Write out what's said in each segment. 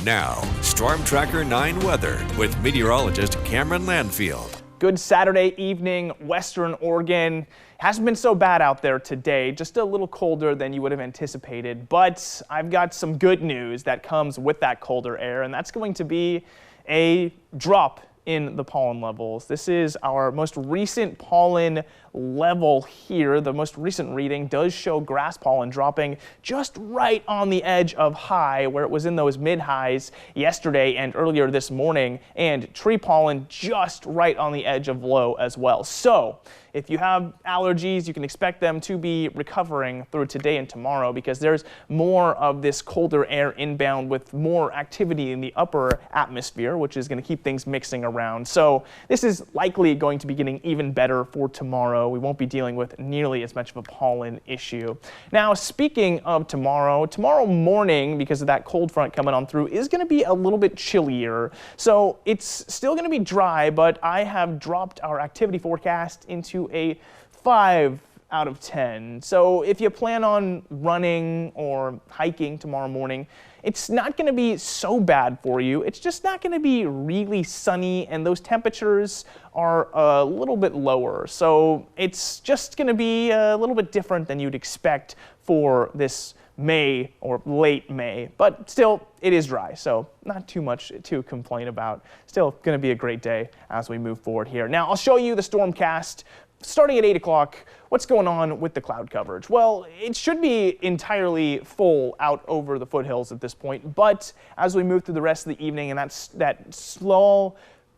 Now, Storm Tracker 9 weather with meteorologist Cameron Landfield. Good Saturday evening, Western Oregon. Hasn't been so bad out there today, just a little colder than you would have anticipated. But I've got some good news that comes with that colder air, and that's going to be a drop in the pollen levels. This is our most recent pollen level here. The most recent reading does show grass pollen dropping just right on the edge of high, where it was in those mid-highs yesterday and earlier this morning, and tree pollen just right on the edge of low as well. So if you have allergies, you can expect them to be recovering through today and tomorrow, because there's more of this colder air inbound with more activity in the upper atmosphere, which is going to keep things mixing around. So this is likely going to be getting even better for tomorrow. We won't be dealing with nearly as much of a pollen issue. Now, speaking of tomorrow morning, because of that cold front coming on through, is going to be a little bit chillier. So it's still going to be dry, but I have dropped our activity forecast into a 5 out of 10. So if you plan on running or hiking tomorrow morning, it's not going to be so bad for you. It's just not going to be really sunny, and those temperatures are a little bit lower. So it's just going to be a little bit different than you'd expect for this May or late May, but still it is dry, so not too much to complain about. Still going to be a great day as we move forward here. Now I'll show you the stormcast starting at 8 o'clock. What's going on with the cloud coverage? Well, it should be entirely full out over the foothills at this point, but as we move through the rest of the evening and that slow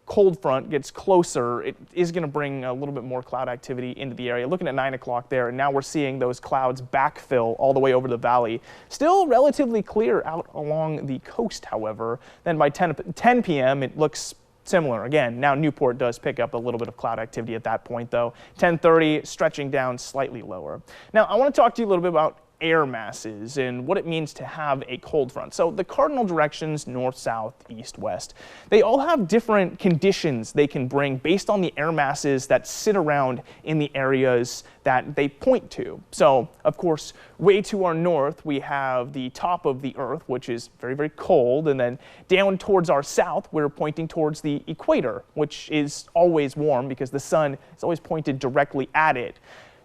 cold front gets closer, it is going to bring a little bit more cloud activity into the area. Looking at 9 o'clock there, and now we're seeing those clouds backfill all the way over the valley. Still relatively clear out along the coast, however. Then by 10 p.m. it looks similar. Again, now Newport does pick up a little bit of cloud activity at that point, though. 10:30 stretching down slightly lower. Now, I want to talk to you a little bit about air masses and what it means to have a cold front. So the cardinal directions, north, south, east, west, they all have different conditions they can bring based on the air masses that sit around in the areas that they point to. So, of course, way to our north, we have the top of the Earth, which is very, very cold, and then down towards our south, we're pointing towards the equator, which is always warm because the sun is always pointed directly at it.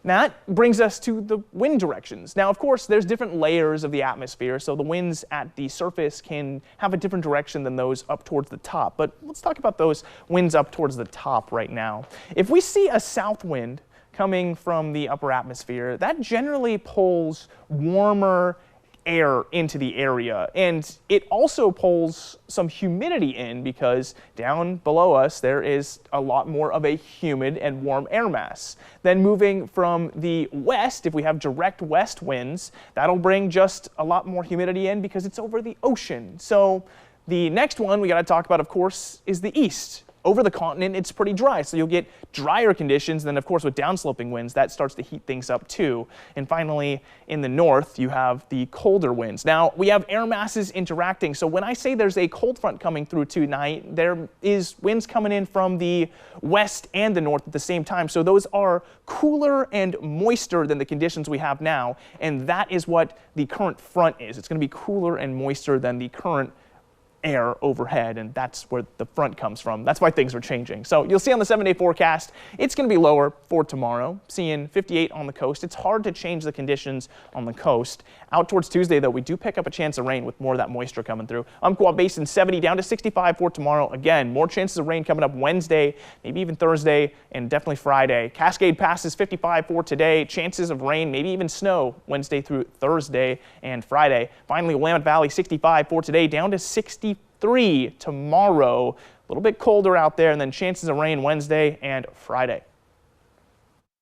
That brings us to the wind directions. Now, of course, there's different layers of the atmosphere, so the winds at the surface can have a different direction than those up towards the top. But let's talk about those winds up towards the top right now. If we see a south wind coming from the upper atmosphere, that generally pulls warmer air into the area, and it also pulls some humidity in because down below us there is a lot more of a humid and warm air mass. Then moving from the west, if we have direct west winds, that'll bring just a lot more humidity in because it's over the ocean. So the next one we got to talk about, of course, is the east. Over the continent, it's pretty dry, so you'll get drier conditions. Then, of course, with downsloping winds, that starts to heat things up too. And finally, in the north, you have the colder winds. Now, we have air masses interacting, so when I say there's a cold front coming through tonight, there is winds coming in from the west and the north at the same time. So those are cooler and moister than the conditions we have now, and that is what the current front is. It's going to be cooler and moister than the current air overhead, and that's where the front comes from. That's why things are changing. So you'll see on the 7-day forecast, it's going to be lower for tomorrow, seeing 58 on the coast. It's hard to change the conditions on the coast. Out towards Tuesday, though, we do pick up a chance of rain with more of that moisture coming through. Umpqua Basin 70 down to 65 for tomorrow. Again, more chances of rain coming up Wednesday, maybe even Thursday, and definitely Friday. Cascade passes 55 for today. Chances of rain, maybe even snow Wednesday through Thursday and Friday. Finally, Willamette Valley 65 for today, down to 63 tomorrow. A little bit colder out there, and then chances of rain Wednesday and Friday.